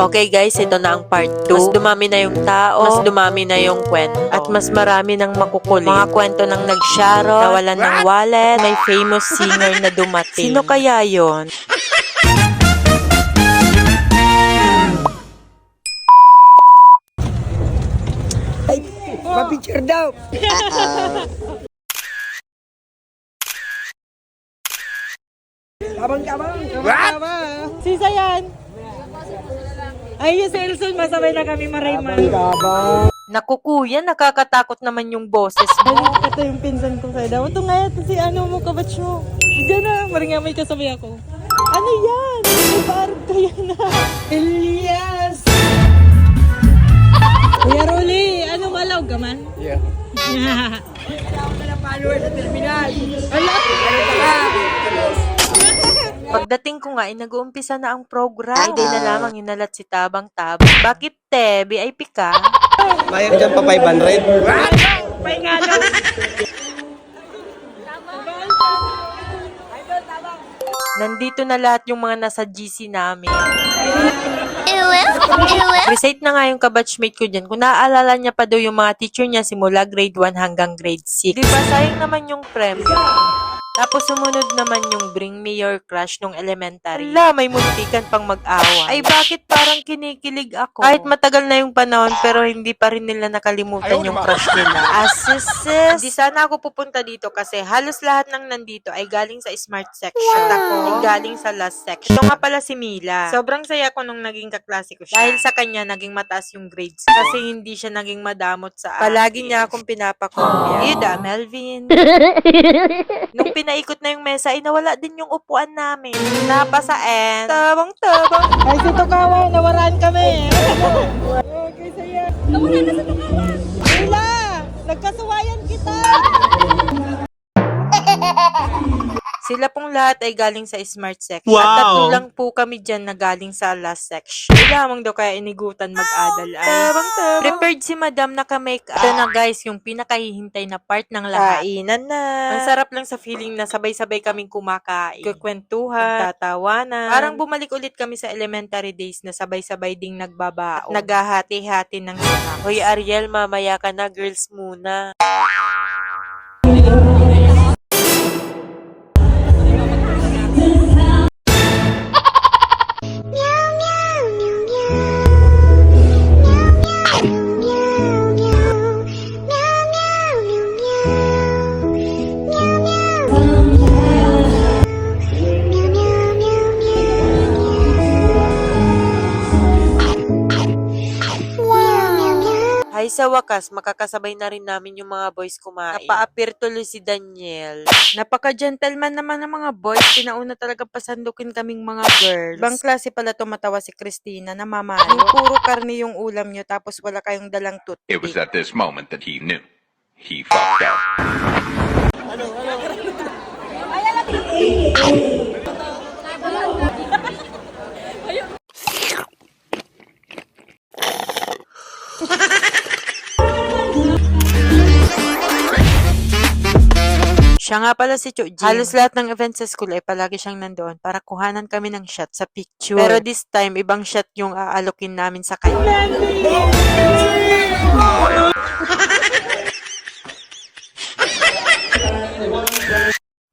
Okay guys, ito na ang part 2. Mas dumami na yung tao, mas dumami na yung kwento, at mas marami nang makukulit. Mga kwento ng nagsyaro, nawalan ng wallet, may famous singer na dumating. Sino kaya yon? Pa-picture daw. Kabang-kabang. Sisa yan. Ay, yung Selson, masabay na kami marayman. Naku kuya, nakakatakot naman yung boses mo. Ito yung pinsan ko sa'yo. Daw, ito nga, ito si ano mo, kabatch mo. Diyan na, maringa may kasabay ako. Ano yan? May parang kaya na. Elias! Kuya Rolly, ano malaw ka man? Yeah. Followers sa terminal. Pagdating ko nga, nag-uumpisa na ang program. Ay, di na lamang inalat si Tabang-Tabang. Bakit te? VIP ka? Bayang dyan pa 500. Paingalo. Nandito na lahat yung mga nasa GC namin. Recite na nga yung kabatchmate ko dyan. Kung naaalala niya pa daw yung mga teacher niya simula grade 1 hanggang grade 6. Diba sayang naman yung premyo? Tapos sumunod naman yung Bring Me Your Crush nung elementary. Hala, may muntikan pang mag-awa. Ay bakit parang kinikilig ako? Kahit matagal na yung panahon pero hindi pa rin nila nakalimutan yung crush nila. Sis, hindi sana ako pupunta dito kasi halos lahat ng nandito ay galing sa smart section. At ako ay galing sa last section. Ito nga pala si Mila. Sobrang saya ko nung naging kaklase ko siya. Dahil sa kanya, naging mataas yung grades. Kasi hindi siya naging madamot sa akin. Palagi niya akong pinapakopya. Ida, Melvin. Nung pinaikot na yung mesa, ay nawala din yung upuan namin. Napasaen. Tabang-tabang. Ay, si Tukawa, nawaraan kami. Okay, saya. Nawala na sa Tukawa. Wala! Nagkasuwayan kita! Sila pong lahat ay galing sa smart section. At tatlo lang po kami dyan na galing sa last section. Hindi lamang daw kaya inigutan mag-adal ay. Prepared si madam na ka-make up. Ito na guys, yung pinakahihintay na part ng lahat. Kainan na. Ang sarap lang sa feeling na sabay-sabay kaming kumakain. Kukwentuhan, tatawanan. Parang bumalik ulit kami sa elementary days na sabay-sabay ding nagbabao. At naghahati-hati ng snack. Hoy Ariel, mamaya ka na, girls muna. Ay sa wakas, makakasabay na rin namin yung mga boys kumain. Napa-appear tuloy si Daniel. Napaka-gentleman naman ng mga boys. Pinauna talaga pasandukin kaming mga girls. Ibang klase pala tumatawa si Christina na mamalo. Yung puro karne yung ulam nyo tapos wala kayong dalang It was toothpick. at this moment that he knew. He fucked up. Siya nga pala si Cho Jin. Halos lahat ng events sa school ay palagi siyang nandoon para kuhanan kami ng shot sa picture. Pero this time, ibang shot yung aalokin namin sa kanya.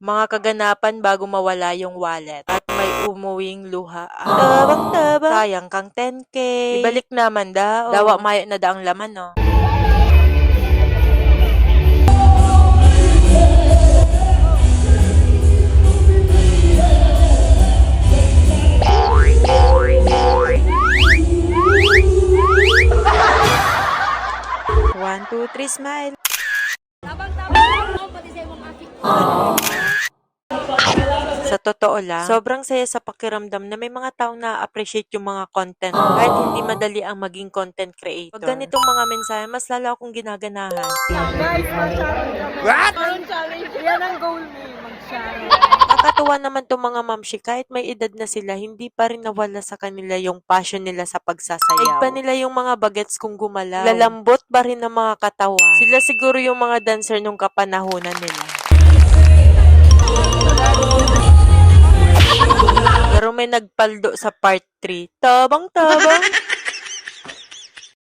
Mga kaganapan bago mawala yung wallet. At may umuwing luha. Tabang-tabang. Sayang kang 10K. Ibalik naman daw. Dawa mayo na daang laman, no? One, two, three, smile. Sa totoo lang, sobrang saya sa pakiramdam na may mga taong na-appreciate yung mga content kahit hindi madali ang maging content creator. Pag ganitong mga mensahe, mas lalo akong ginaganahan. Guys, mag-challenge. What? Challenge. Yan ang goal mo, mag-challenge. Nakakatuwa naman itong mga mamshi, kahit may edad na sila, hindi pa rin nawala sa kanila yung passion nila sa pagsasayaw. Ay pa nila yung mga bagets kung gumalaw. Lalambot pa rin ang mga katawan. Sila siguro yung mga dancer nung kapanahunan nila. Pero may nagpaldo sa part 3. Tabang-tabang.